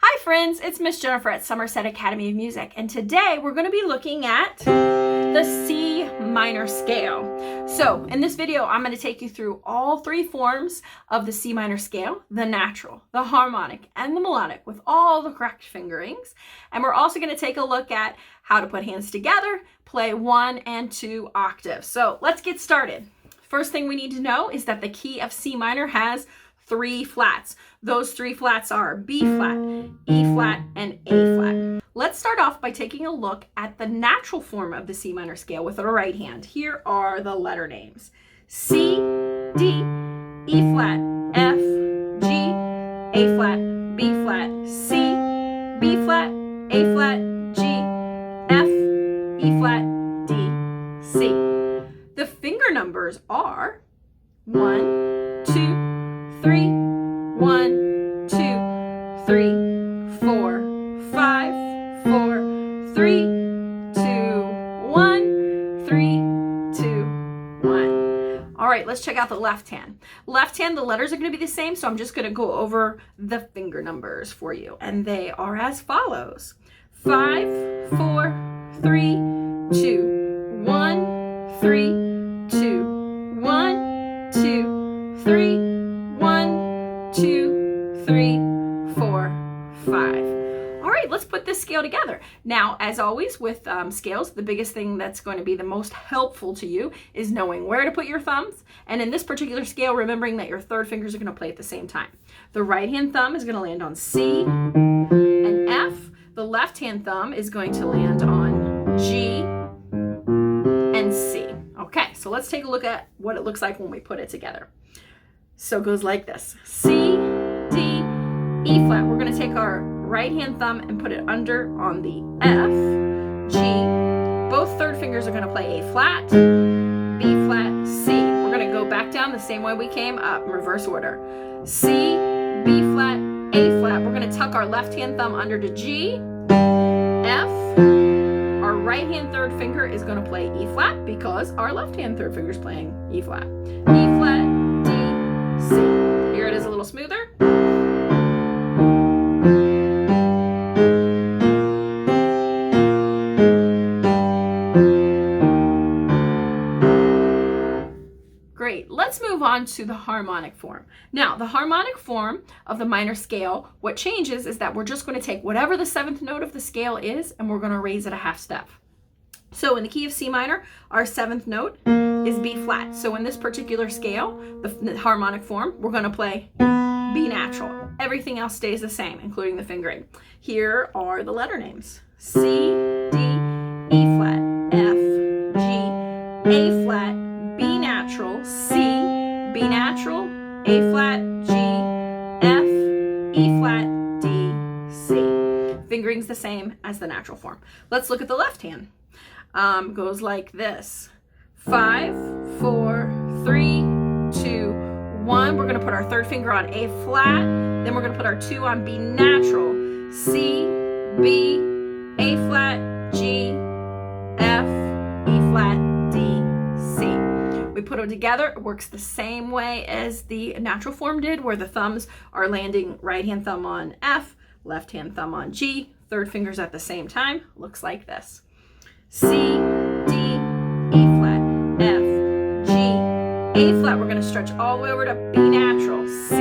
Hi friends, it's Miss Jenifer at Somerset Academy of Music, and today we're going to be looking at the C minor scale. So in this video, I'm going to take you through all three forms of the C minor scale: the natural, the harmonic, and the melodic, with all the correct fingerings. And we're also going to take a look at how to put hands together, play 1 and 2 octaves. So let's get started. First thing we need to know is that the key of C minor has 3 flats. Those 3 flats are B flat, E flat, and A flat. Let's start off by taking a look at the natural form of the C minor scale with our right hand. Here are the letter names: C, D, E flat, F, G, A flat, B flat, C, B flat, A flat, G, F, E flat, D, C. The finger numbers are 1, 2, 3, 1, 2, 3, 4, 5, 4, 3, 2, 1, 3, 2, 1. All right, let's check out the left hand. Left hand, the letters are going to be the same, so I'm just going to go over the finger numbers for you, and they are as follows: 5, 4, 3, 2, 1, 3, 2, 1, 2, 3, 1, 2, 3, 4, 5. All right, let's put this scale together. Now, as always with scales, the biggest thing that's going to be the most helpful to you is knowing where to put your thumbs. And in this particular scale, remembering that your third fingers are going to play at the same time. The right hand thumb is going to land on C and F. The left hand thumb is going to land on G and C. Okay, so let's take a look at what it looks like when we put it together. So it goes like this: C, D, E flat. We're going to take our right hand thumb and put it under on the F, G. Both third fingers are going to play A flat, B flat, C. We're going to go back down the same way we came up in reverse order. C, B flat, A flat. We're going to tuck our left hand thumb under to G, F. Our right hand third finger is going to play E flat because our left hand third finger is playing E flat. E flat, D, C. Here it is a little smoother. Great. Let's move on to the harmonic form. Now, the harmonic form of the minor scale, what changes is that we're just going to take whatever the 7th note of the scale is, and we're going to raise it a half step. So in the key of C minor, our 7th note is B flat. So in this particular scale, the harmonic form, we're going to play B natural. Everything else stays the same, including the fingering. Here are the letter names: C, D, E flat, F, G, A flat, B natural, C, B natural, A flat, G, F, E flat, D, C. Fingering's the same as the natural form. Let's look at the left hand. Goes like this: 5, 4, 3, 2, 1. We're going to put our third finger on A flat, then we're going to put our 2 on B natural, C, B, A flat, G, F, E flat, D, C. We put them together. It works the same way as the natural form did, where the thumbs are landing right hand thumb on F, left hand thumb on G, third fingers at the same time. Looks like this: C, D, E flat, F, G, A flat. We're going to stretch all the way over to B natural, C,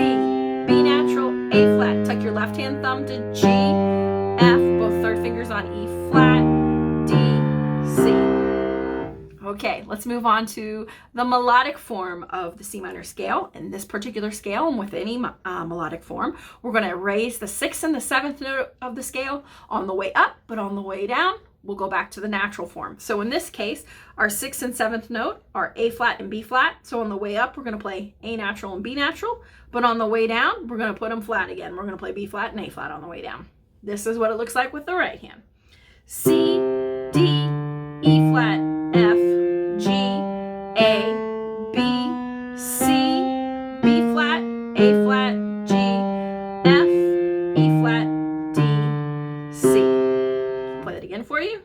B natural, A flat. Tuck your left hand thumb to G, F, both third fingers on E flat, D, C. Okay, let's move on to the melodic form of the C minor scale. In this particular scale, and with any melodic form, we're going to raise the 6th and the 7th note of the scale on the way up, but on the way down, we'll go back to the natural form. So in this case, our 6th and 7th note are A flat and B flat. So on the way up, we're going to play A natural and B natural, but on the way down, we're going to put them flat again. We're going to play B flat and A flat on the way down. This is what it looks like with the right hand: C, D, E flat, F, G, A, B, C, B flat, A flat, G, F, E flat, D, C. Play that again for you.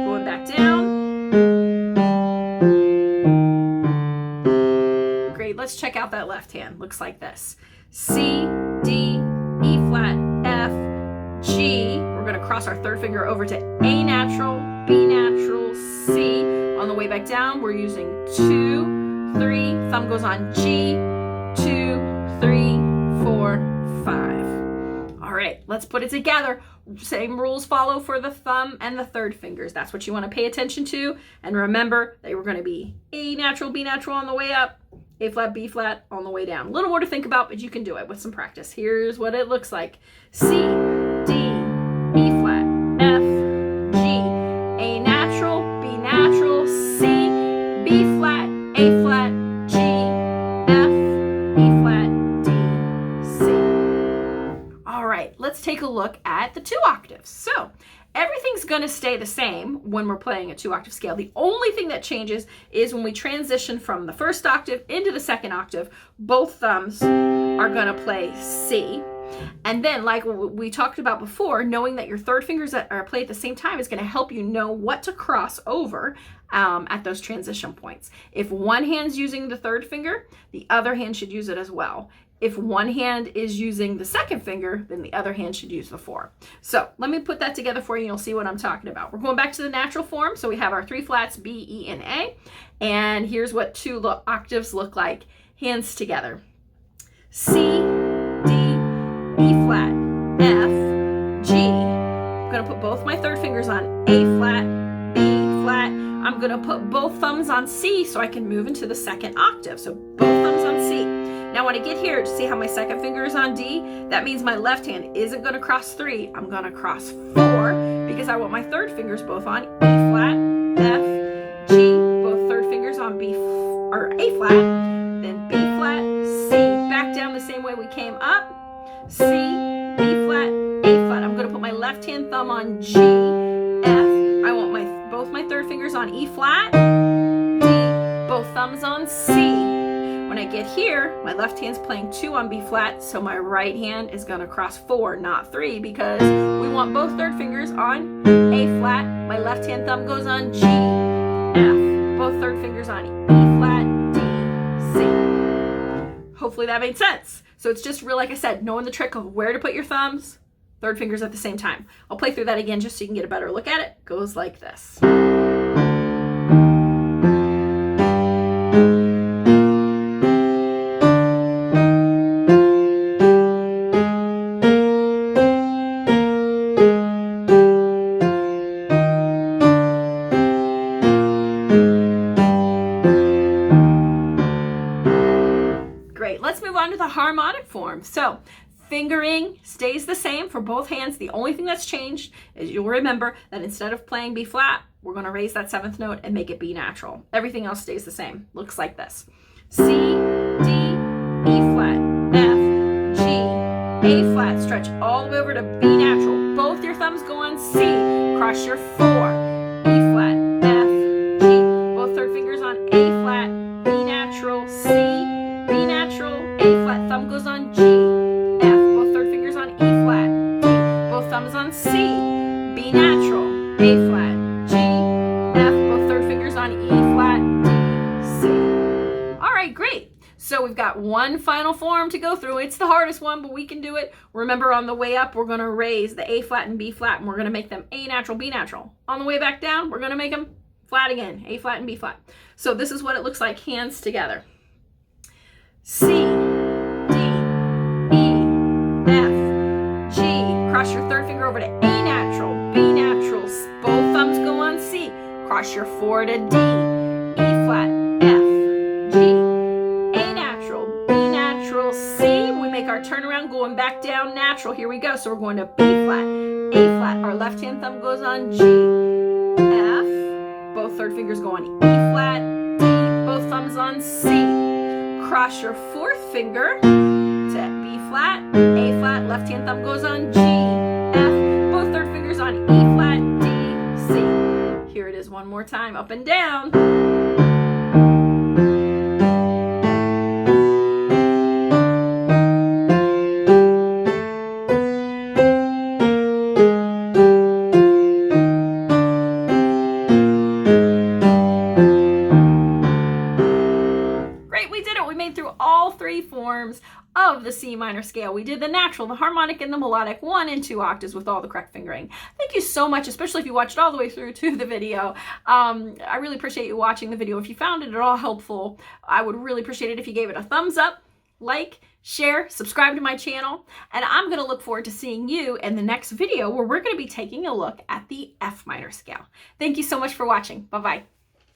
Going back down. Great. let's check out that left hand. Looks like this. C, D, E flat, F, G. We're going to cross our third finger over to A natural, B natural, C. On the way back down, we're using 2, 3. Thumb goes on G, 2, 3, 4, 5. All right, let's put it together. Same rules follow for the thumb and the third fingers. That's what you want to pay attention to. And remember, they were going to be A natural, B natural on the way up, A flat, B flat on the way down. A little more to think about, but you can do it with some practice. Here's what it looks like. C, D, E flat, F, G, A natural, B natural, C, B flat, A flat, G, F, E flat, D, C. All right, let's take a look at the 2 octaves. So everything's going to stay the same when we're playing a 2-octave scale. The only thing that changes is when we transition from the first octave into the second octave, both thumbs are going to play C. And then, like we talked about before, knowing that your third fingers are played at the same time is going to help you know what to cross over at those transition points. If one hand's using the third finger, the other hand should use it as well. If one hand is using the second finger, then the other hand should use the 4. So let me put that together for you and you'll see what I'm talking about. We're going back to the natural form. So we have our 3 flats, B, E, and A. And here's what 2 octaves look like, hands together. C, D, E flat, F, G. I'm going to put both my third fingers on A flat, B flat. I'm going to put both thumbs on C so I can move into the second octave. So both thumbs on C. Now when I get here, see how my second finger is on D? That means my left hand isn't going to cross 3. I'm going to cross 4 because I want my third fingers both on E flat, F, G, both third fingers on B or A flat, then B flat, C. Back down the same way we came up. C, B flat, A flat. I'm going to put my left hand thumb on G, F. I want both my third fingers on E flat, D, both thumbs on C. When I get here, my left hand's playing 2 on B flat, so my right hand is going to cross 4, not 3, because we want both third fingers on A flat. My left hand thumb goes on G, F. Both third fingers on E flat, D, C. Hopefully that made sense. So it's just real, like I said, knowing the trick of where to put your thumbs, third fingers at the same time. I'll play through that again just so you can get a better look at it. Goes like this. Let's move on to the harmonic form. So fingering stays the same for both hands. The only thing that's changed is you'll remember that instead of playing B flat, we're going to raise that 7th note and make it B natural. Everything else stays the same. Looks like this. C, D, E flat, F, G, A flat. Stretch all the way over to B natural. Both your thumbs go on C. Cross your 4. E flat, F, G. Both third fingers on A flat, B natural, C, B natural, A flat, thumb goes on G, F, both third fingers on E flat, D, both thumbs on C, B natural, A flat, G, F, both third fingers on E flat, D, C. All right, great. So we've got one final form to go through. It's the hardest one, but we can do it. Remember, on the way up, we're going to raise the A flat and B flat, and we're going to make them A natural, B natural. On the way back down, we're going to make them flat again, A flat and B flat. So this is what it looks like, hands together. C, D, E, F, G. Cross your third finger over to A natural, B natural. Both thumbs go on C. Cross your 4 to D, E flat, F, G, A natural, B natural, C. We make our turnaround going back down natural. Here we go. So we're going to B flat, A flat. Our left hand thumb goes on G, F. Both third fingers go on E flat, D. Both thumbs on C. Cross your 4th finger to B flat, A flat, left hand thumb goes on G, F, both third fingers on E flat, D, C. Here it is one more time, up and down. three forms of the C minor scale. We did the natural, the harmonic, and the melodic, 1 and 2 octaves with all the correct fingering. Thank you so much, especially if you watched all the way through to the video. I really appreciate you watching the video. If you found it at all helpful, I would really appreciate it if you gave it a thumbs up, like, share, subscribe to my channel, and I'm going to look forward to seeing you in the next video where we're going to be taking a look at the F minor scale. Thank you so much for watching. Bye-bye.